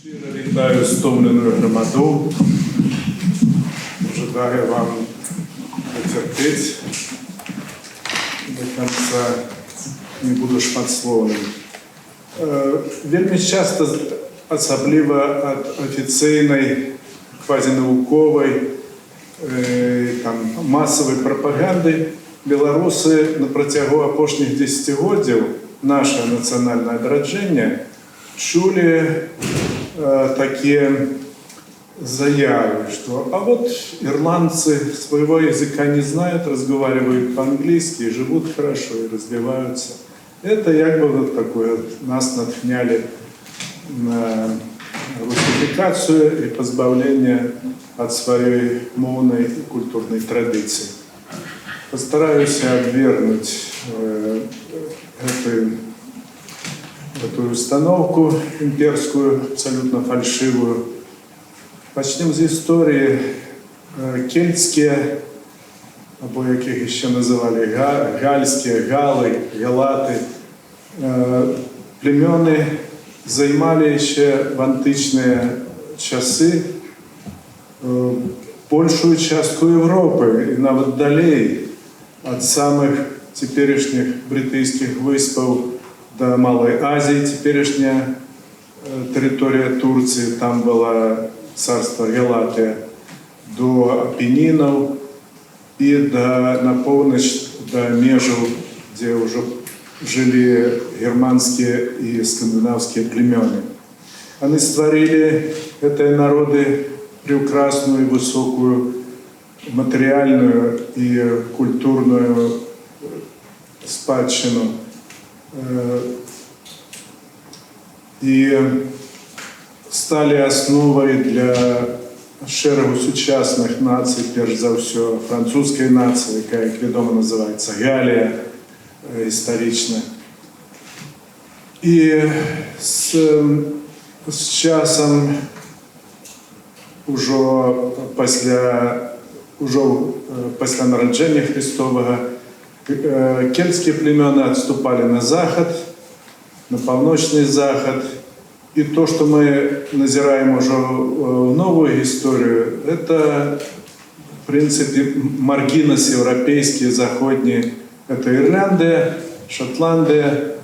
Щиро вітаю стомлену громаду. Желаю вам дотерпеть до конца, не буду шматсловным. Вельмі часто, асабліва ад афіцыйнай, квазінауковай, масавай прапаганды, беларусы на працягу апошніх дзесяцігоддзяў наше нацыянальнае адраджэнне чули такие заявы, что а вот ирландцы своего языка не знают, разговаривают по-английски, живут хорошо и развиваются. Это как бы вот такое нас натхняли на русификацию и позбавление от своей мовной и культурной традиции. Постараюсь обвергнуть эту установку имперскую, абсолютно фальшивую. Начнем с истории. Кельтские, або яких еще называли гальские, галы, галаты, племены займали еще в античные часы большую частку Европы, и нават далей от самых теперешних британских выспов до Малой Азии, теперешняя территория Турции, там было царство Галатия, до Апеннинов и на полночь до Межев, где уже жили германские и скандинавские племена. Они створили этой народы прекрасную и высокую материальную и культурную спадщину. И стали основой для шэрагу сучасных наций, перш за все французской нации, как ведомо называется Галия исторично. И с часом уже после народження Христового кельтские племена отступали на запад, на полночный заход. И то, что мы назираем уже в новую историю, это, в принципе, маргинес европейские, заходние. Это Ирландия, Шотландия,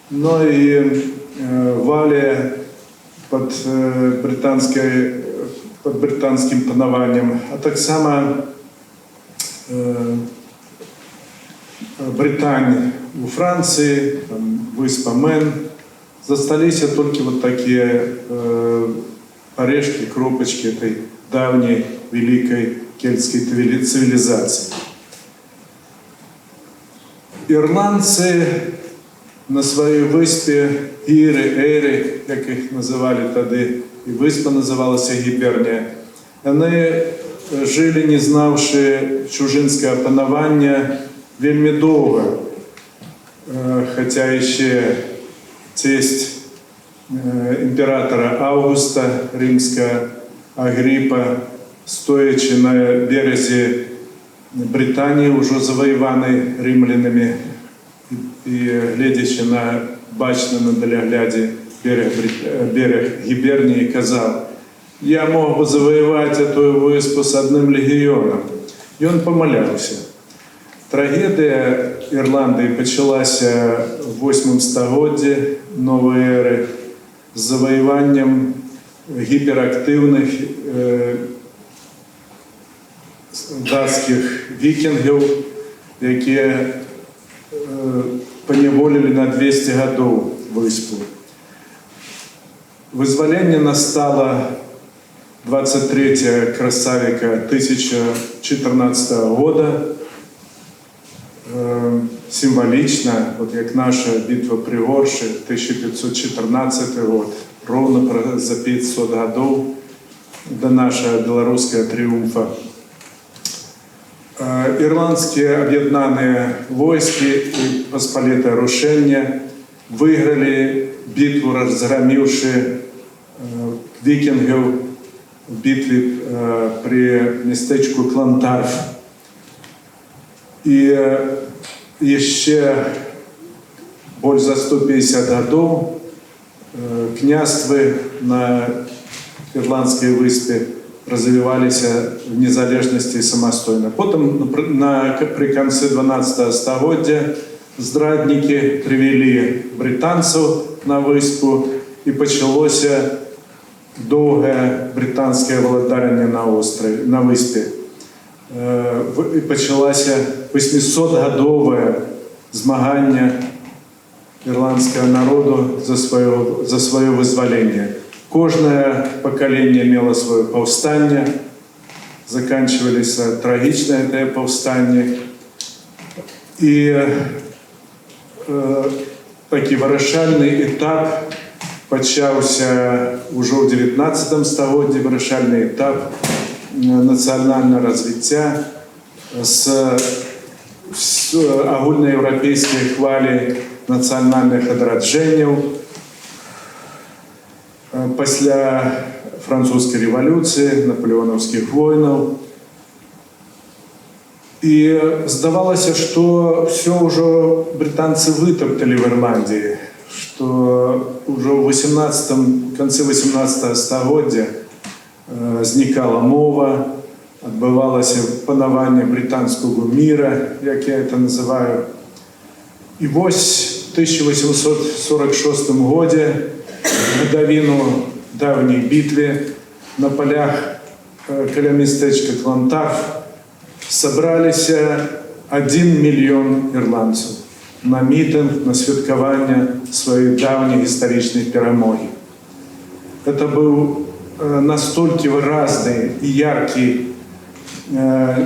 но и Валия под британским панованием, а так само Британия у Франции, выспа Мэн. Застались только вот такие орешки, кропочки этой давней великой кельтской цивилизации. Ирландцы на своей выспе Эйры, как их называли тогда, и выспа называлась Гиберния, они жили, не знавшие чужинское панование, вельми долго, хотя еще тесть императора Августа римского Агриппа, стоячи на березе Британии, уже завоеванной римлянами, и глядячи на бачно на далегляде берег Гибернии, казал: «Я мог бы завоевать эту выспу с одним легионом». И он помолялся. Трагедия Ирландии почалась в 8 стагоддзі нової ери з завоюванням гіперактивних датських вікінгів, які поневолили на 200 годов виспу. Вызволение настало 23 красавика 1014 года. Символично, вот как наша битва при Орше, 1514 год, ровно за 500 годов до нашего белорусского триумфа. Ирландские объединенные войски и посполитое рушение выиграли битву, разгромивши викингов в битве при местечку Клантарф. И еще больше за 150 годов княствы на Ірландській выспе развивались в незалежности и самостойно. Потом при конце 12 столетия здрадники привели британцев на выспу, и началось долгое британское владарение на выспе. И началось 800-годовое змагання ирландского народу за свое вызволение. Каждое поколение имело свое повстание, заканчивались трагичное это повстание. И такий вирішальний етап почався уже в 19 столітті, вирішальний етап національного розвиття з огульноєвропейської хвалі національних одроджень. Після французької революції, наполеоновських воїнів. И здавалось, что все уже британцы вытоптали в Ирландии, что уже в конце 18 століття зникала мова, відбувалося панування британського міра, як я це називаю. І ось в 1846 году, годовину давней битвы на полях каля местечка Клантаф, собрались 1 мільйон ірландців на мітинг, на святкування своєї давньої історичної перемоги. Это был настолько выразный и яркий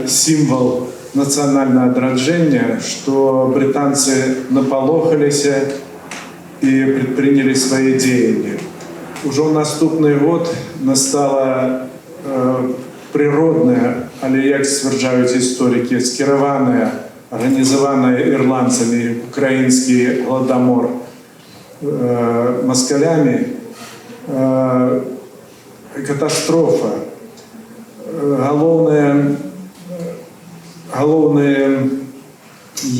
символ национального одроджения, что британцы наполохались и предприняли свои деяния. Уже в наступный год настала природная, але, як стверджають історики, скерована, організована ірландцями український голодомор москалями, катастрофа. Головная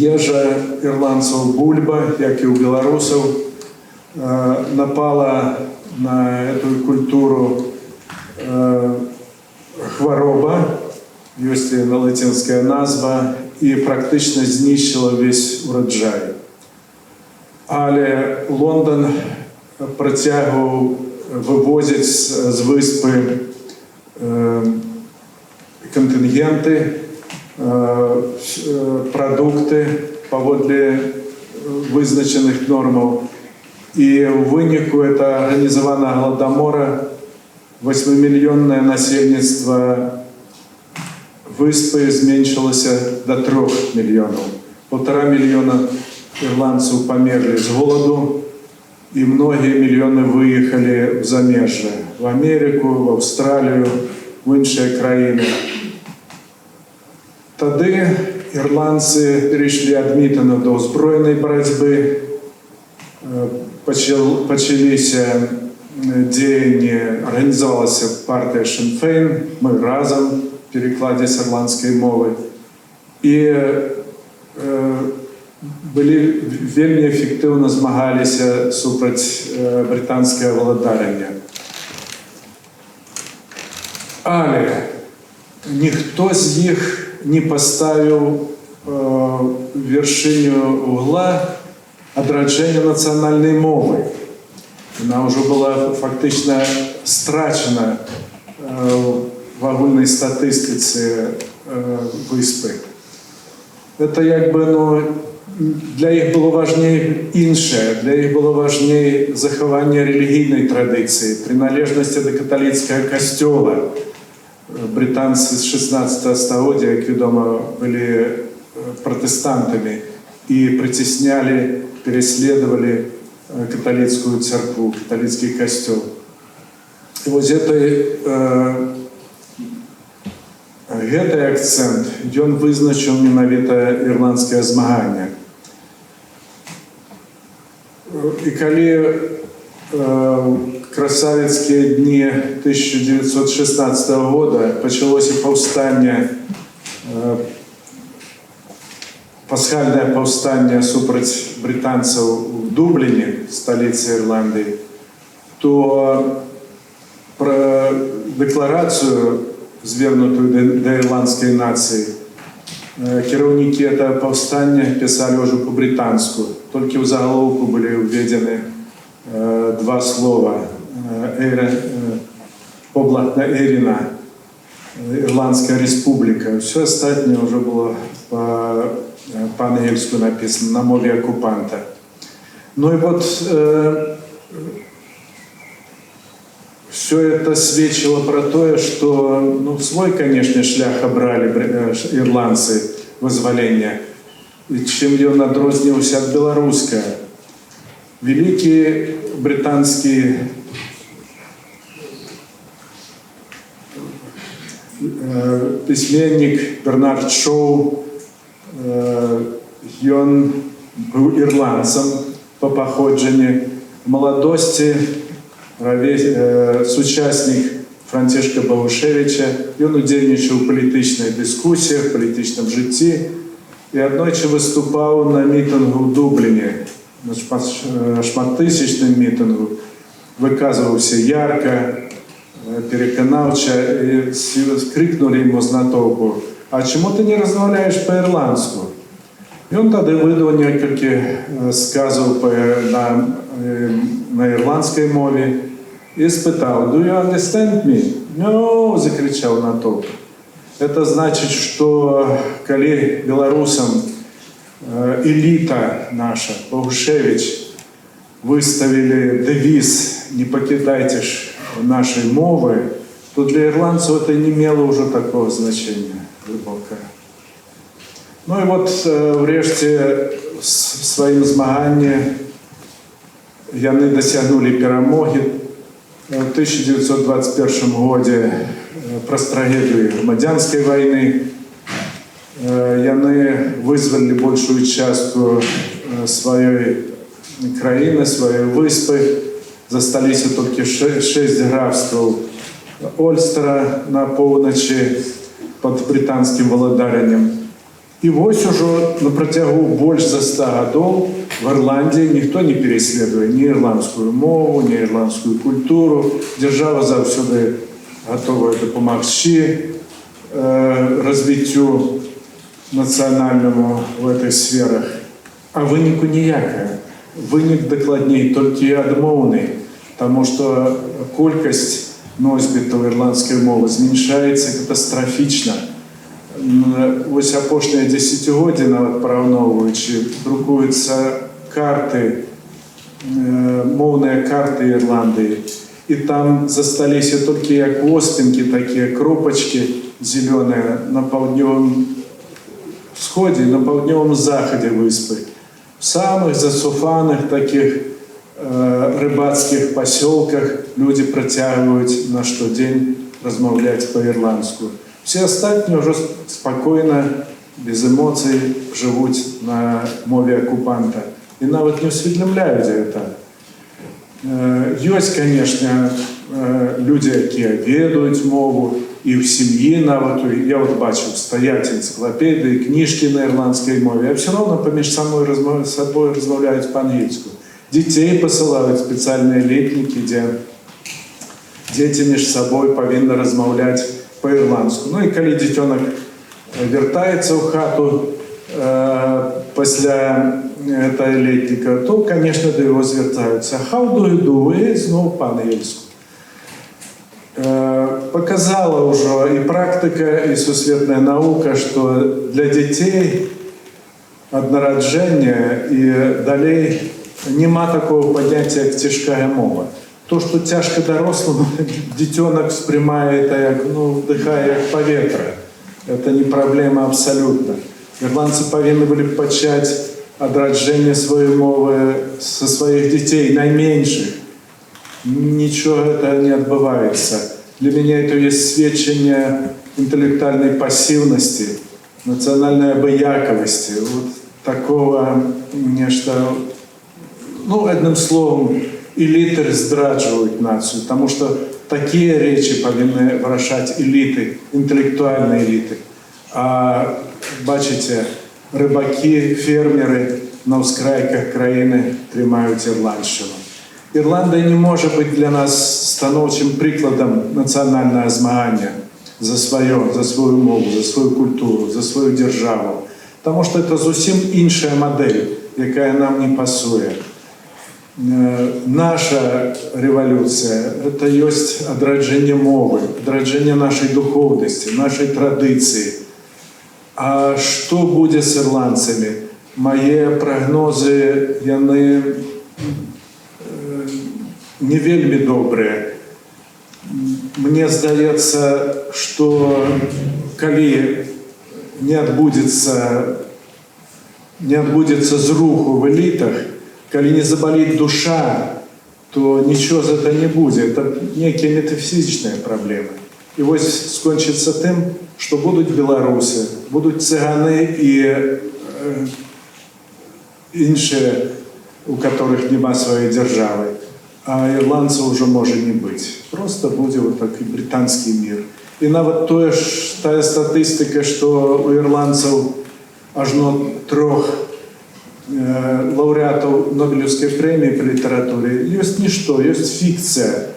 ежа ірландців бульба, як і у білорусів, напала на эту культуру хвороба, есть латинская назва, и практично знищила весь урожай. Але Лондон протягував вивозити з виспи контингенти, продукти поводле визначених норм. И в вынику это организованного голодомора 8-миллионное насельництво выспы зменшилось до 3 миллионов. 1,5 миллиона ирландцев померли с голоду, и многие миллионы выехали в замежье, в Америку, в Австралию, в іншие країни. Тоді ірландці перейшли від мітингу до озброєної боротьби, почалися деяния, организовалась партия Sinn Féin, «Мы разом», в перекладе с ирландской мовы, и были вельми эффективно змагалися супроть британского володарення. Але ніхто з них не поставив вершиню угла одродження національної мови. Она уже была фактично страчена в огульной статистиці виспи. Это якби, для їх було важніше інше, для їх було важніше заховання релігійної традиції, приналежності до католицького костюла. Британці з 16 століття, як відомо, були протестантами і притісняли, переслідували католицкую церкву, католицкий костел. И вот гэты акцент, ён вызначил менавіта ірландскае змагання. И коли красавицкие дни 1916 года началось повстание, пасхальное повстание супроть британцев в Дублине, столице Ирландии, то про декларацію, звернуту до ірландської нації, керівники этого повстання писали уже по-британську. Тільки в заголовку були введені два слова «Облатна Еріна», Ірландська республіка. Все остальне вже було по-ангельську написано, на мові оккупанта. Ну и вот все это свідчило про то, что свой, конечно, шлях обрали ирландцы вызволения, чим ён адрозніваўся ад беларускага. Великий британский письменник Бернард Шоу, ён быў ірландцам по походжанню. В молодости сучасник Францішка Богушевича. Ён удзельнічаў у палітычных дыскусіях, палітычным жыцці і аднойчы выступаў на мітынгу ў Дубліне, на шматтысячным мітынгу. Выказваўся ярка, пераканаўча, і крикнули ему з натоўпу: «А чему ты не размаўляешь по-ирландску?» И он тогда выдал несколько сказов на ирландской мове и спытал: «Do you understand me?» «No!» – закричал натовп. Это значит, что коли белорусам элита наша, Богушевич, выставили девиз «Не покидайте ж нашей мовы», то для ирландцев это не имело уже такого значения глубокого. Ну и вот врешце в своим змаганні яны досягнули перамоги. В 1921 году праз трагедию громадянской войны яны вызвали большую частку своей краины, своей выспы. Засталіся только 6 графстваў Ольстера на поўначы под британским валадареннем. И вось уже на протягу больше за 100 годов в Ирландии никто не переследует ни ирландскую мову, ни ирландскую культуру. Держава завсёды готова допомагчи развитию национальному в этих сферах. А вынику ніякага. Вынік дакладней толькі адмоўны, потому что колькость носьбітаў ирландской мовы зменшаецца катастрофічна. Вось апошнія дзесяцігоддзі, нават параўноўваючы, друкуюцца карты, моўныя карты Ірландыі. И там засталіся толькі як оспінкі, такія кропачкі зелёныя на паўднёвым сходе, на паўднёвым захадзе выспы. В самых засуфаных таких рыбацких поселках люди протягивают на штодень размовлять по-ирландску. Все остальные уже спокойно, без эмоций живут на мове оккупанта. И нават не усведомляют это. Есть, конечно, люди, которые ведают мову, и в семье нават, я вот бачу, стоят энциклопедии, книжки на ирландской мове, а все равно поміж собой размовляют по-английски. Детей посылают в специальные летники, где дети между собой повинны размовлять по-ирландски. Ну и когда детенок вертается в хату после этого летника, то, конечно, до его звертаются. How do you do? И снова по-английски. Показала уже и практика, и сусветная наука, что для детей однораджения и далей нема такого понятия, как тяжкая мова. То, что тяжко дорослому, детенок сприймає это, як, вдыхая як повітря. Это не проблема абсолютно. Ирландцы повинны были почать одраджение своей мовы со своих детей, наименьших. Ничего это не отбывается. Для меня это есть сведчение интеллектуальной пассивности, национальной обыяковости, вот такого нечто, одним словом, элиты здрадживают нацию, потому что такие речи повинны выражать элиты, интеллектуальные элиты. А бачите, рыбаки, фермеры на ускрайках краины тримають ірландщину. Ірландія не може бути для нас становчим прикладом національного змагання за свою мову, за свою культуру, за свою державу. Тому що це зовсім інша модель, яка нам не пасує. Наша революція – це є відродження мови, відродження нашої духовності, нашої традиції. А що буде з ірландцями? Мої прогнози, вони не вельми добрі. Мені здається, що коли не відбудеться зруху в елітах, коли не заболит душа, то ничего за это не будет. Это некие метафизичные проблемы. И вот скончится тем, что будут белорусы, будут цыганы и іншие, у которых нема своей державы. А ирландцев уже может не быть. Просто будет вот такой британский мир. И нават та статистика, что у ирландцев аж 3 лауреатов Нобелевской премии по литературе есть ничто, есть фикция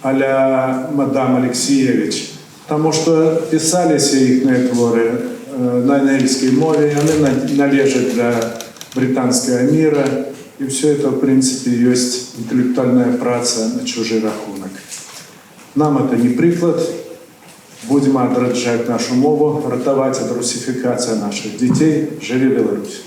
а-ля мадам Алексеевич. Потому что писались их творы на английской мове, они належат для британского мира. И все это, в принципе, есть интеллектуальная праца на чужий рахунок. Нам это не приклад. Будем отражать нашу мову, ратовать от русификации наших детей. Живи Беларусь!